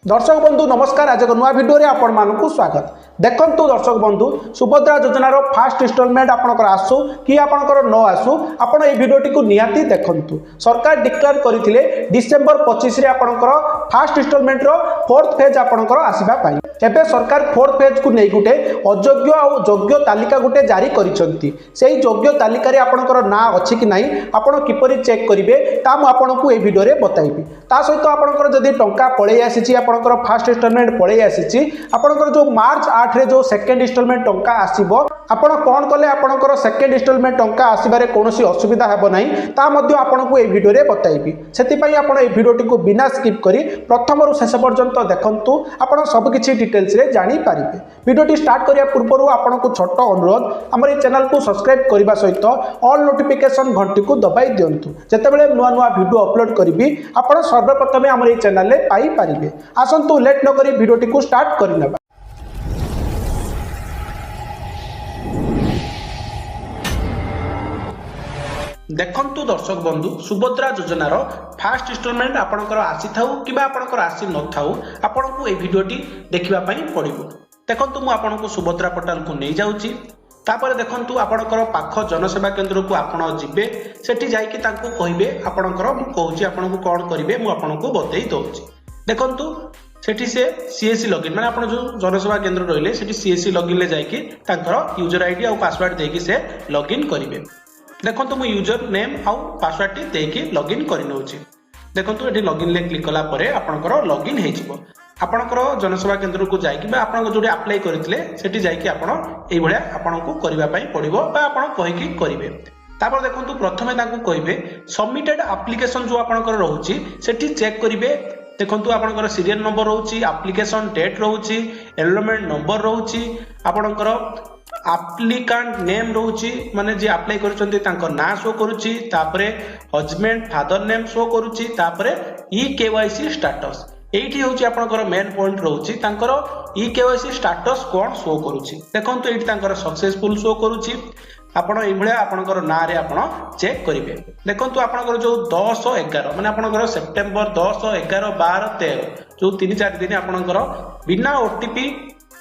दर्शक बंधु नमस्कार। आज एक नुआ भिडियो रे आपण मानकु स्वागत। देखंतु दर्शक बंधु सुभद्रा योजनार फास्ट इंस्टॉलमेंट आपनकर आसु कि आपनकर न आसु आपण ए भिडियोटी को निहाती देखंतु। सरकार डिक्लेयर करथिले डिसेंबर 25 रे आपनकर फास्ट इंस्टॉलमेंट रो फोर्थ फेज आपनकर आसीबा पाई। एबे सरकार फोर्थ फेज को नै गुटे अयोग्य आ योग्य तालिका गुटे जारी करिसंती। सेही योग्य तालिका रे आपनकर ना अछि कि नाही आपण किपरि चेक करिवे ता मु आपनकु ए भिडियो रे बताइबी। ता सहित आपनकर जदी टंका पळै आसीची आपनकर फास्ट इंस्टॉलमेंट पळै आसीची आपनकर जो मार्च 8 रे जो सेकंड इंस्टॉलमेंट टंका आसीबो आपण कोन कले आपनकर सेकंड इंस्टॉलमेंट टंका आसीबारे कोनोसी असुविधा हेबो नाही ता मध्ये आपनकु ए भिडियो रे बताइबी। सेति पई आपण ए भिडियोटी को बिना स्किप करी प्रथम रु शेष पर्यंत देखंतु आपण सब किछि डिटेल्स रे जानि पारिबे। वीडियोटी स्टार्ट करिया पूर्व आपको छोट अनुरोध हमर ए चैनल को सब्सक्राइब करबा सहित ऑल नोटिफिकेशन घंटी को दबाई दियंतु। जेतेबेले नुआ नुआ वीडियो अपलोड करबी आपण सर्वप्रथमे हमर ए चैनल रे पाई पारिबे। आसंतु लेट न करी वीडियोटी को स्टार्ट करिनबा। देखंतु दर्शक बंधु सुभद्रा योजनार फास्ट इंस्टॉलमेंट आपनकर आसी थाउ किबा आपनकर आसी न थाउ आपनको ए वीडियोटी देखिबा पई पड़िबो। देखंतु मु आपनको सुभद्रा पोर्टल को नै जाउची। तापर देखंतु आपनकर पाख जनसेवा केंद्र को आपण जिबे सेठी जाई कि तांको कहिबे आपनकर मु कहूची आपनको कोन करिवे मु आपनको बतै दउची। देखंतु सेठी से सीएससी लॉगिन माने आपण जो जनसेवा केंद्र रहिले सेठी सीएससी लॉगिन ले जाई कि तांकर यूजर आईडी आ पासवर्ड देकी से लॉगिन करिवे। देखो मु यूजर नेम आउ पासवर्ड टी देकी लॉगिन करि नउची। देखो एठी लॉगिन ले क्लिक कला परे आपनकर लॉगिन हे जिवो। आपनकर जनसेवा केंद्र को जाई कि बा आपन जोडी अप्लाई करितले सेठी जाई कि आपण एई भलिया आपनको करिवा पई पड़िबो बा आपण कहि कि करिवे। तापर देखंतु प्रथमे ताकू कहिबे सबमिटेड एप्लीकेशन जो आपनकर रहउची सेठी चेक करिवे। देखंतु आपनकर सीरियल नंबर रहउची, एप्लीकेशन डेट रहउची, एनरोलमेंट नंबर रहउची, आपनकर एप्लिकेंट नेम रहउची माने जे अप्लाई करछन्ते तांको ना शो करूची, तापरे हस्बैंड फादर नेम शो करूची, तापरे ई केवाईसी स्टेटस एठी होची आपनकर मेन पॉइंट रहउची तांकर ई केवाईसी स्टेटस कोन शो करूची। देखंतु एठी तांकर सक्सेसफुल शो करूची। आपण एई भले आपनकर ना रे आपण चेक करिवे। देखंतु आपनकर जो 10 11 माने आपनकर सितंबर 10 11 12 13 जो 3-4 दिन आपनकर बिना ओटीपी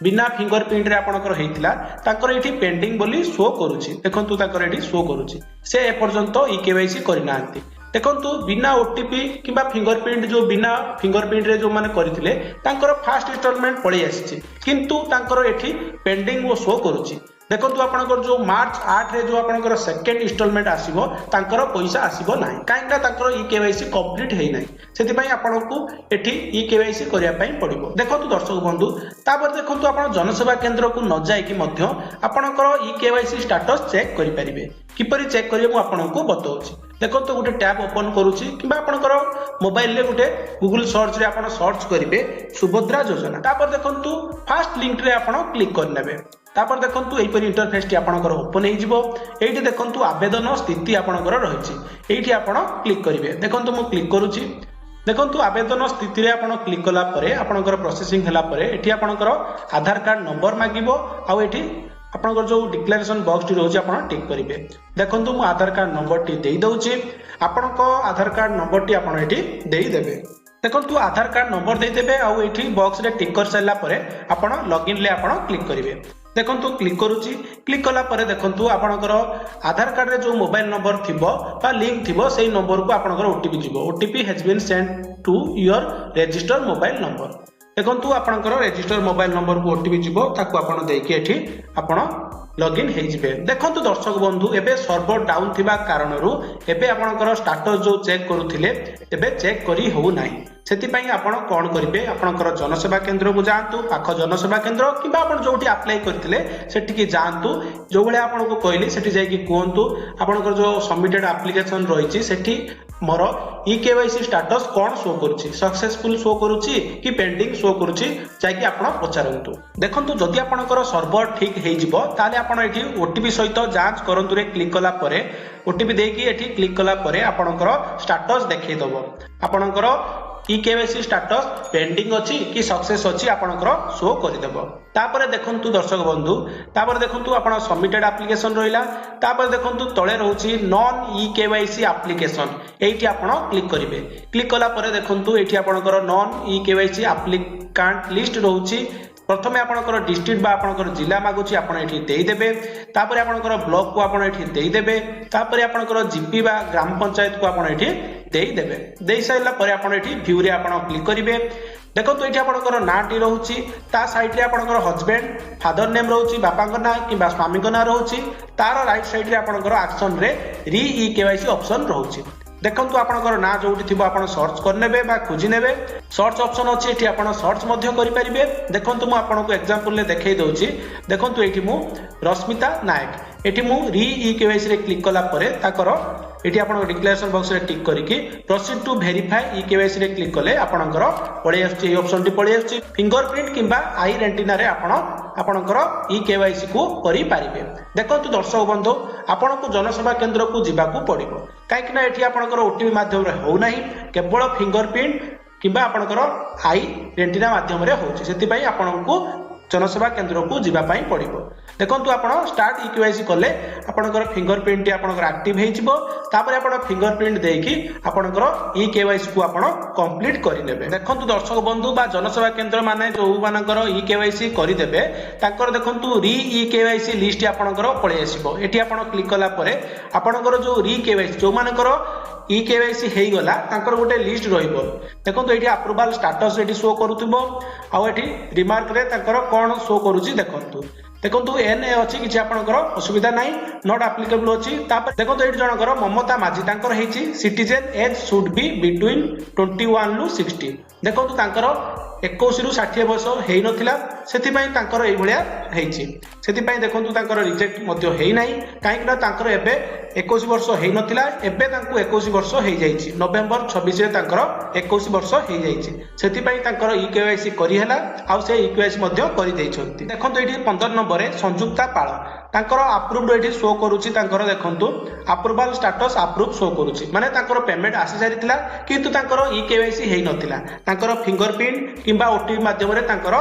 बिना फिंगरप्रिंट रे आपनकर हेतिला तांकर एठी पेंडिंग बोली शो करूची। देखंतु तांकर एठी शो करूची से ए पर्यंत ई केवाईसी करिनांती। देखंतु बिना ओटीपी किबा फिंगरप्रिंट जो बिना फिंगरप्रिंट रे जो माने करिथिले तांकर फास्ट इंस्टॉलमेंट पळै आसीची किंतु तांकर एठी पेंडिंग वो शो करूची। देखंतु आपनकर जो मार्च 8 रे जो आपनकर सेकंड इंस्टॉलमेंट आसीबो तांकर पैसा आसीबो नाही काहेकि तांकर ई केवाईसी कंप्लीट हेइ नाही सेति पई आपनको एठी ई केवाईसी करिया पई पड़िबो। देखंतु दर्शक बंधु तापर देखंतु आपण जनसेवा केंद्र को न जाय कि मध्य आपनकर ई केवाईसी स्टेटस चेक करि परिबे। किपरि चेक करिवे मु आपनको बतौछि। देखंतु गुटे टैब ओपन करूछि किबा आपनकर मोबाइल ले गुटे गूगल सर्च रे आपण सर्च करिवे सुभद्रा योजना। तापर देखंतु फर्स्ट लिंक रे आपण क्लिक कर नेबे। तापर देखंतु एई परि इंटरफेस टी आपनकर ओपन हेइ जिवो। एठी देखंतु आवेदन स्थिति आपनकर रहिछि एठी आपण क्लिक करिवे। देखंतु मु क्लिक करूछि। देखंतु आवेदन स्थिति रे आपण क्लिक कला परे आपनकर प्रोसेसिंग हला परे एठी आपनकर आधार कार्ड नंबर मागिबो आ एठी आपनकर जो डिक्लेरेशन बॉक्स टी रहउछि आपण टिक करिवे। देखंतु मु आधार कार्ड नंबर टी देई दउछि। आपनको आधार कार्ड नंबर टी आपण एठी देई देबे। देखंतु आधार कार्ड नंबर देई देबे आ एठी बॉक्स रे टिक कर सैला परे आपण लॉगिन ले आपण क्लिक करिवे। देखंतु क्लिक करूची। क्लिक कला परे देखंतु आपनकर आधार कार्ड रे जो मोबाइल नंबर थिबो बा लिंक थिबो सेही नंबर को आपनकर ओटीपी जिवो। OTP has been sent to your registered mobile number. देखंतु आपनकर रजिस्टर्ड मोबाइल नंबर को ओटीपी जिवो ताकू आपण देकी एठी आपण लॉगिन हेइ जिवे। देखंतु दर्शक बंधु एबे सर्वर डाउन थिबा कारणरू एबे आपनकर स्टेटस जो चेक करूथिले एबे चेक करी हो नाही। सेति पई आपण कोन करिवे आपनकर जनसेवा केंद्र को जांतु पाख जनसेवा केंद्र किबा आपण जोठी अप्लाई करथिले सेठी के जांतु जो बळे आपण को कहली सेठी जाई कि कोंतु आपनकर जो सबमिटेड एप्लीकेशन रहिछि सेठी मोर ई केवाईसी स्टेटस कोन शो करूछि सक्सेसफुल शो करूछि कि पेंडिंग शो करूछि जाई कि आपण पचारंतु। देखंतु जदि आपनकर सर्वर ठीक हेइ जिवो ताले आपण एठी ओटीपी सहित जांच करंतु रे क्लिक कला परे ओटीपी देकी एठी क्लिक कला परे आपनकर स्टेटस देखै दबो। आपनकर केवाईसी स्टेटस पेंडिंग अच्छी कि सक्सेस अच्छी आपनकर शो करदेव। तापर देखंतु दर्शक बंधु तापर देखंतु आपण सबमिटेड एप्लिकेशन रहिला। तापर देखंतु तळे रहउची नॉन केवाईसी एप्लिकेशन एठी आपण क्लिक करिवे। क्लिक कला परे देखंतु एठी आपनकर नॉन केवाईसी एप्लिकेंट लिस्ट रहउची। प्रथमे आपनकर डिस्ट्रिक्ट बा आपनकर जिला मागुची आपण एठी देई देबे। तापर आपनकर ब्लॉक को आपण एठी देई देबे। तापर आपनकर जीपी बा ग्राम पंचायत को आपण एठी देई देबे। देई साइला परे आपण एठी व्यू रे आपण क्लिक करिवे। देखो ये आपंकर नाटी रोचे ता साइड रे आपंकर हजबैंड फादर नेम रोचे बापा ना कि स्वामी ना रोचे तार राइट साइड रे आपंकर एक्शन रे री केवाईसी ऑप्शन रोचे। देखंतु आपनकर ना जोठी थिबो आपण सर्च करनेबे बा खोजी नेबे। सर्च ऑप्शन अछि एठी आपण सर्च मध्य करि परिबे। देखंतु मु आपनको एग्जांपल ले देखाई दउची। देखंतु एठी मु रश्मिता नायक एठी मु री केवाईसी रे क्लिक कला परे ताकर एठी आपण डिक्लेरेशन बॉक्स रे टिक करिकि प्रोसीड टू वेरीफाई केवाईसी रे क्लिक कले आपनकर पळे आछि ए ऑप्शन टी पळे आछि फिंगरप्रिंट किंबा आई रेटिना रे आपनकर केवाईसी को करि पारिबे। देखंतु दर्शक बंधु आपनको जनसेवा केंद्र को जिबाकू पड़िबो काहेकि ना एठी आपनकर ओटीपी माध्यम रे हो नाही केवल फिंगरप्रिंट किंबा आपनकर आई रेटिना माध्यम रे होछि। सेति पई आपनको जनसेवा केंद्र को जीवा पाई पड़िबो। देखंतु आपण स्टार्ट केवाईसी कले आपनकर फिंगरप्रिंट आपनकर एक्टिव हे जिवो। तापर आपण फिंगरप्रिंट देकी आपनकर केवाईसी को आपण कंप्लीट करि नेबे। देखंतु दर्शक बंधु बा जनसेवा केंद्र माने जो मानकर केवाईसी करि देबे ताकर देखंतु री केवाईसी लिस्ट आपनकर पळे आसीबो। एठी आपण क्लिक कला परे आपनकर जो री केवाईसी जो मानकर केवाईसी हेई गला तांकर गोटे लिस्ट रहिबो। देखंतु एठी अप्रूवल स्टेटस एठी शो करूथिबो आ एठी रिमार्क रे तांकर कोन शो करूची देखंतु। देखंतु एनए अछि किछि आपनकर असुविधा नाही नॉट एप्लीकेबल अछि। तापर देखंतु एठी जनकर ममता माझी तांकर हेछि citizen age should be between 21 to 60। देखंतु तांकर 21 रु 60 वर्ष हेई नथिला सेति पई तांकर एई भलिया हेछि। सेति पई देखंतु तांकर रिजेक्ट मध्य हेई नाही काहेकि ना तांकर एबे 21 वर्ष हेई नथिला एबे तांको 21 वर्ष हेई जाईछि। नवेम्बर 26 रे तांकर 21 वर्ष हेई जाईछि। सेति पई तांकर केवाईसी करि हैला आ से केवाईसी मध्य करि दैछंती। देखंतु एठी 15 नंबर रे संयुक्ता पाळ तांकर अप्रूव्ड एठी शो करूची। तांकर देखंतु अप्रूवल स्टेटस अप्रूव शो करूची माने तांकर पेमेंट आसी सारितला किंतु तांकर केवाईसी हेई नथिला। तांकर फिंगरप्रिंट किंबा ओटीपी माध्यम रे तांकर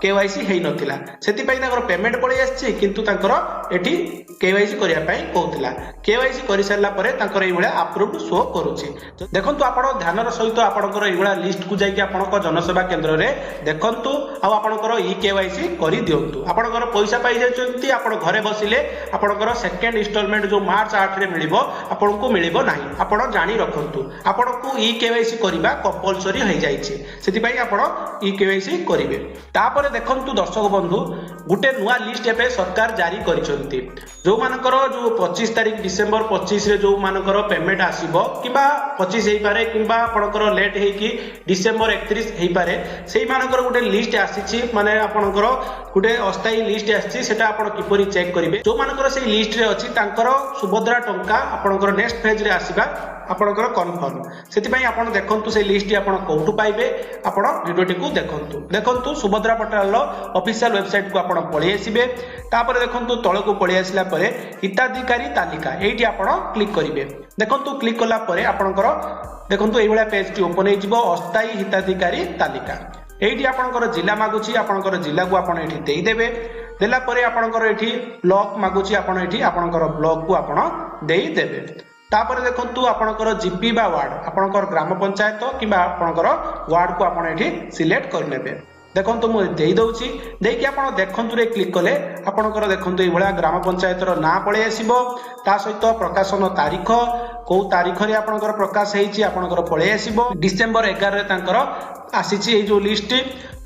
केवाईसी हेई नथिला सेति पई तांकर पेमेंट पळै आछि किंतु तांकर एठी केवाईसी करिया पई कहउतिला। केवाईसी करि सारला परे तांकर एई भलिया अप्रूव्ड शो करूची। देखंतु आपण ध्यानर सहित आपणकर एई भलिया लिस्ट को जाई कि आपणकर जनसेवा केंद्र रे देखंतु आ आपणकर केवाईसी करि दियंतु। आपणकर पैसा पाई जायछंती आपण घरे बसिले आपणकर सेकंड इंस्टॉलमेंट जो मार्च 8 रे मिलिबो आपनको मिलिबो नाही। आपण जानि रखंतु आपणको केवाईसी करिबा कंपल्सरी होई जायछि सेति पई आपण केवाईसी करिवे। तापर देखंतु दर्शक बंधु गुटे नुआ लिस्ट एबे सरकार जारी करिसंती जो मानकर जो 25 तारिख डिसेंबर 25 रे जो मानकर पेमेंट आसीबो किबा 25 हेई पारे किबा आपनकर लेट हेई कि डिसेंबर 31 हेई पारे सेही मानकर गुटे लिस्ट आसीछि माने आपनकर गुटे अस्थायी लिस्ट आसीछि सेटा आपण किपरि चेक करिवे। जो मानकर सेही लिस्ट रे अछि तांकर सुभद्रा टंका आपनकर नेक्स्ट फेज रे आसीबा आपनकर कन्फर्म सेति पई आपण देखंतु से लिस्ट आपण कोठु पाइबे आपण वीडियोटी को देखंतु। देखंतु सुभद्रा पोर्टल रो ऑफिशियल वेबसाइट को आपण पळि आसीबे। तापर देखंतु तळ को पळि आसिला परे हिताधिकारी तालिका एठी आपण क्लिक करिवे। देखंतु क्लिक कला परे आपनकर देखंतु एई भलिया पेज टी ओपन हे जिवो अस्थायी हिताधिकारी तालिका। एठी आपनकर जिला मागुची आपनकर जिला को आपण एठी देई देबे। देला परे आपनकर एठी ब्लॉक मागुची आपण एठी आपनकर ब्लॉक को आपण देई देबे। तापर देखंतु आपनकर जीपी बा वार्ड आपनकर ग्राम पंचायत किबा आपनकर वार्ड को आपण एठी सिलेक्ट कर नेबे। देखंतु मु देई दउची देकी आपण देखंतु रे क्लिक कले आपनकर देखंतु ए भलिया ग्राम पंचायत रो ना पळे आसीबो ता सहित प्रकाशन तारीख को तारीख रे आपनकर प्रकाश हेची आपनकर पळे आसीबो। डिसेंबर 11 रे तांकर आसीची ए जो लिस्ट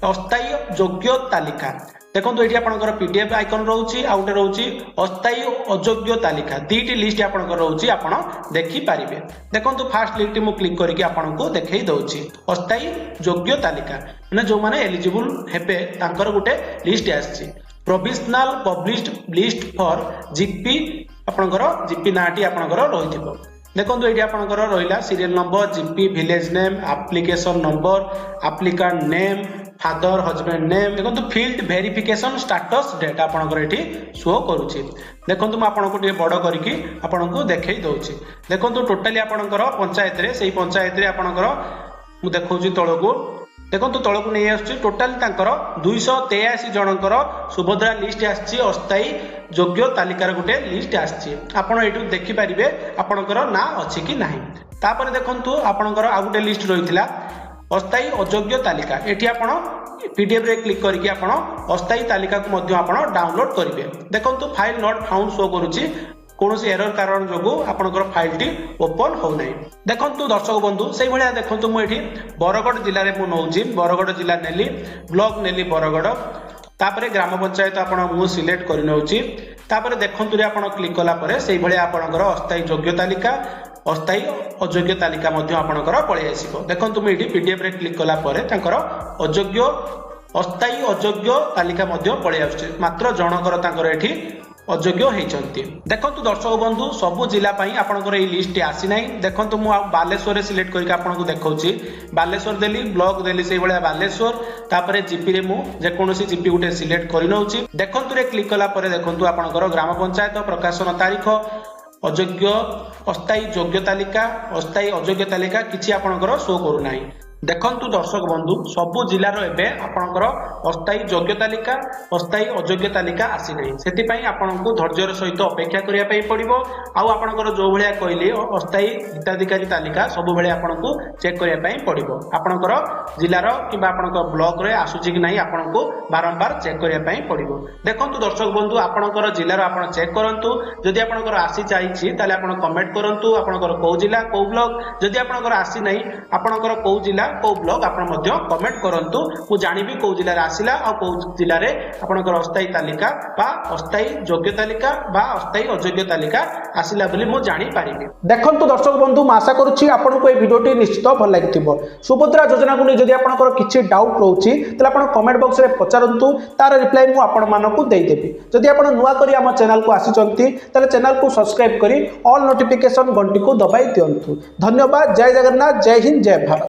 अस्थायी योग्य तालिका। देखंतु एठी आपनकर पीडीएफ आइकन रहउची आ उटे रहउची अस्थायी अयोग्य तालिका दीटी लिस्ट आपनकर रहउची आपण देखि पारिबे। देखंतु फर्स्ट लिस्ट मु क्लिक करके आपनको देखेई दउची अस्थायी योग्य तालिका माने जो माने एलिजिबल हेबे तांकर गुटे लिस्ट आछि provisional published list for GP आपनकर जीपी नाटी आपनकर रहिथिबो। देखंतु एठी आपनकर रहिला serial number GP village name application number applicant name father husband name. देखंतु फील्ड वेरिफिकेशन स्टेटस डेट आपनकर एठी शो करूची। देखंतु म आपनको टे बड़ करिकि आपनको देखेई दउची। देखंतु टोटली आपनकर पंचायत रे सेही पंचायत रे आपनकर मु देखौछि तळकु देखो तलक नहीं आस टोटाल 283 जनकर सुभद्रा लिस्ट आसी अस्थायी योग्य तालिकार गोटे लिस्ट आसी आपण ये देखिपारे आपणकर ना अच्छी कि ना तापर देखु आपणकर आ गोटे लिस्ट रही अस्थायी अयोग्य तालिका एटी आपण पीडीएफ रे क्लिक करके आपण अस्थायी तालिका को डाउनलोड करेंगे देखो फाइल नॉट फाउंड शो करुच्ची कौन एरर कारण जो आपंकर फाइल टी ओपन हो ना देखु दर्शक बंधु से भाया देखो मुझे बरगड़ जिले में नौची बरगड़ जिला नेली ब्लॉक नेली बरगड़ तापर ग्राम पंचायत आपड़ सिलेक्ट कर नौची तापर देखु आप क्लिक कलापर से भाया आपंकर अस्थायी योग्य तालिका अस्थायी अयोग्य तालिका आपंकर पलि आस देखो मुझे पीडीएफ रे क्लिक कलापर अयोग्य अस्थायी अयोग्य तालिका पलि आस मात्र जनकर ये अयोग्य होती देखो दर्शक बंधु सबु जिला आपंकर ये लिस्ट आसी ना देखो मुझे बालेश्वर सिलेक्ट करके आपको देखा बालेश्वर देली ब्लॉक देली से भाया बालेश्वर तापर जीपी रे मुझे जीपी गोटे सिलेक्ट कर नौची देखो क्लिक कलापर देखो आपंकर ग्राम पंचायत प्रकाशन तारीख अयोग्य अस्थायी योग्य तालिका अस्थायी अयोग्य तालिका किसी आपंकर शो करूना देखु दर्शक बंधु सबु जिलार एवं आपंकर अस्थायी योग्य तालिका अस्थायी अयोग्य तालिका आसी ना से आपको धैर्यर सहित अपेक्षा करने पड़ो आपंकर जो भाया कहली अस्थायी हिताधिकारी तालिका सब भाई आपको चेक करने पड़ो आपंकर जिलार कि ब्लॉक रे आसूची कि नहीं आपको बारंबार चेक करने पड़ो देखो दर्शक बंधु आपंकर जिलार आप चेक करूँ जदि आपंकर आसी जाइए कमेंट करूँ आपंकर कौ जिला कौ ब्लॉक जदि आपंकर आसी ना आपंकर कौ जिला कौ ब्लॉक आप कमेंट करूँ मु जानिबी कौ जिले आसला आ कौ जिले आपंकर अस्थायी तालिका बा अस्थायी योग्य तालिका बा अस्थायी अयोग्य तालिका आसला बोली मु जानि पारिबी देखो दर्शक बंधु मैं आशा करुच्ची आपको ये वीडियोटी निश्चित भल लगी सुभद्रा योजना को नहीं आपंकर किसी डाउट रोचे तो आप कमेंट बॉक्स में पचारतु तार रिप्लाई मुझे आपको देदेवी जदि आप नुआ कर आम चैनल को आसी चैनल को सब्सक्राइब करी ऑल नोटिफिकेशन घंटी को दबाई दिंतु धन्यवाद जय जगन्नाथ जय हिंद जय भारत।